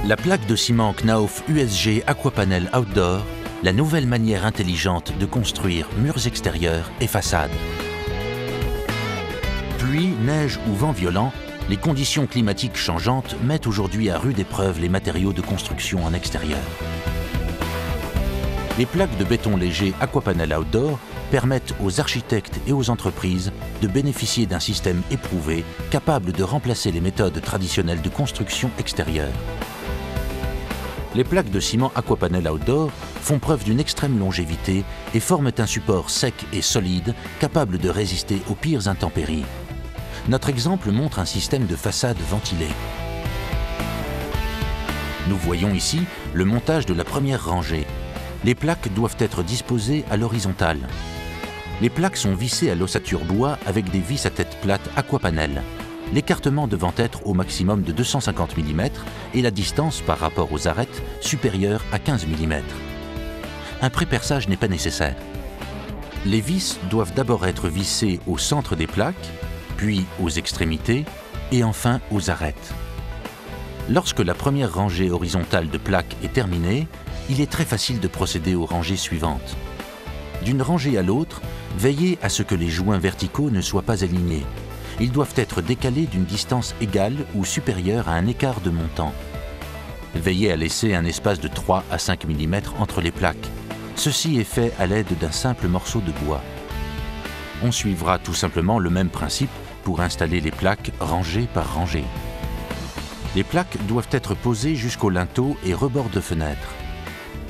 La plaque de ciment Knauf USG Aquapanel Outdoor, la nouvelle manière intelligente de construire murs extérieurs et façades. Pluie, neige ou vent violent, les conditions climatiques changeantes mettent aujourd'hui à rude épreuve les matériaux de construction en extérieur. Les plaques de béton léger Aquapanel Outdoor permettent aux architectes et aux entreprises de bénéficier d'un système éprouvé capable de remplacer les méthodes traditionnelles de construction extérieure. Les plaques de ciment Aquapanel Outdoor font preuve d'une extrême longévité et forment un support sec et solide capable de résister aux pires intempéries. Notre exemple montre un système de façade ventilée. Nous voyons ici le montage de la première rangée. Les plaques doivent être disposées à l'horizontale. Les plaques sont vissées à l'ossature bois avec des vis à tête plate Aquapanel. L'écartement devant être au maximum de 250 mm et la distance par rapport aux arêtes supérieure à 15 mm. Un préperçage n'est pas nécessaire. Les vis doivent d'abord être vissées au centre des plaques, puis aux extrémités et enfin aux arêtes. Lorsque la première rangée horizontale de plaques est terminée, il est très facile de procéder aux rangées suivantes. D'une rangée à l'autre, veillez à ce que les joints verticaux ne soient pas alignés. Ils doivent être décalés d'une distance égale ou supérieure à un écart de montant. Veillez à laisser un espace de 3 à 5 mm entre les plaques. Ceci est fait à l'aide d'un simple morceau de bois. On suivra tout simplement le même principe pour installer les plaques rangée par rangée. Les plaques doivent être posées jusqu'au linteau et rebord de fenêtre.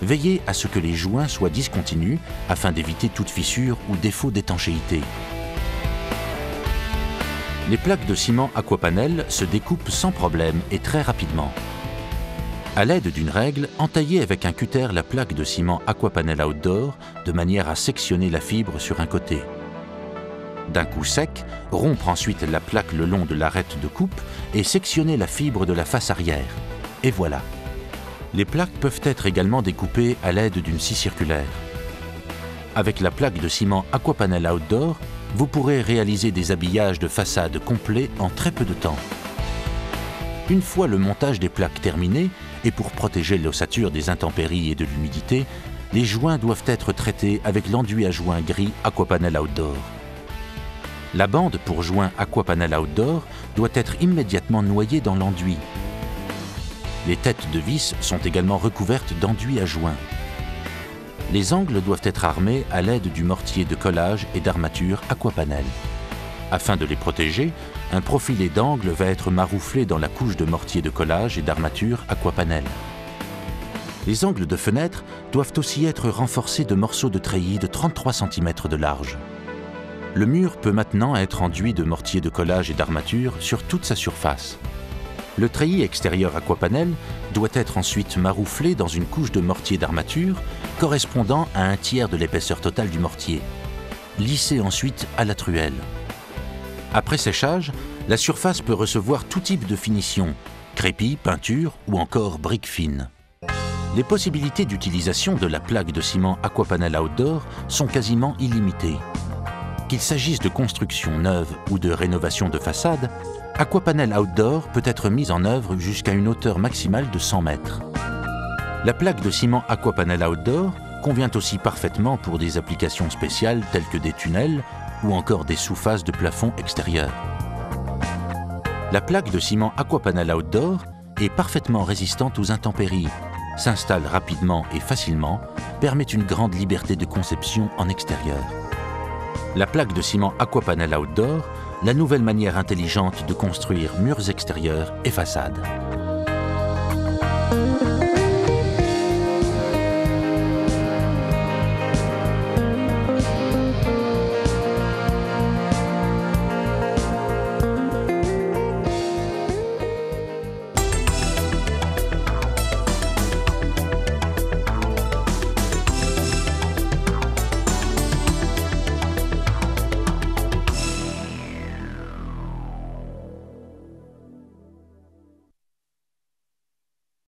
Veillez à ce que les joints soient discontinus afin d'éviter toute fissure ou défaut d'étanchéité. Les plaques de ciment Aquapanel se découpent sans problème et très rapidement. À l'aide d'une règle, entaillez avec un cutter la plaque de ciment Aquapanel Outdoor de manière à sectionner la fibre sur un côté. D'un coup sec, rompre ensuite la plaque le long de l'arête de coupe et sectionner la fibre de la face arrière. Et voilà. Les plaques peuvent être également découpées à l'aide d'une scie circulaire. Avec la plaque de ciment Aquapanel Outdoor, vous pourrez réaliser des habillages de façade complets en très peu de temps. Une fois le montage des plaques terminé, et pour protéger l'ossature des intempéries et de l'humidité, les joints doivent être traités avec l'enduit à joint gris Aquapanel Outdoor. La bande pour joint Aquapanel Outdoor doit être immédiatement noyée dans l'enduit. Les têtes de vis sont également recouvertes d'enduit à joint. Les angles doivent être armés à l'aide du mortier de collage et d'armature Aquapanel. Afin de les protéger, un profilé d'angle va être marouflé dans la couche de mortier de collage et d'armature Aquapanel. Les angles de fenêtre doivent aussi être renforcés de morceaux de treillis de 33 cm de large. Le mur peut maintenant être enduit de mortier de collage et d'armature sur toute sa surface. Le treillis extérieur Aquapanel doit être ensuite marouflé dans une couche de mortier d'armature correspondant à un tiers de l'épaisseur totale du mortier. Lissé ensuite à la truelle. Après séchage, la surface peut recevoir tout type de finition, crépi, peinture ou encore briques fines. Les possibilités d'utilisation de la plaque de ciment Aquapanel Outdoor sont quasiment illimitées. Qu'il s'agisse de construction neuve ou de rénovation de façade, Aquapanel Outdoor peut être mise en œuvre jusqu'à une hauteur maximale de 100 mètres. La plaque de ciment Aquapanel Outdoor convient aussi parfaitement pour des applications spéciales telles que des tunnels ou encore des sous-faces de plafond extérieur. La plaque de ciment Aquapanel Outdoor est parfaitement résistante aux intempéries, s'installe rapidement et facilement, permet une grande liberté de conception en extérieur. La plaque de ciment Aquapanel Outdoor, la nouvelle manière intelligente de construire murs extérieurs et façades.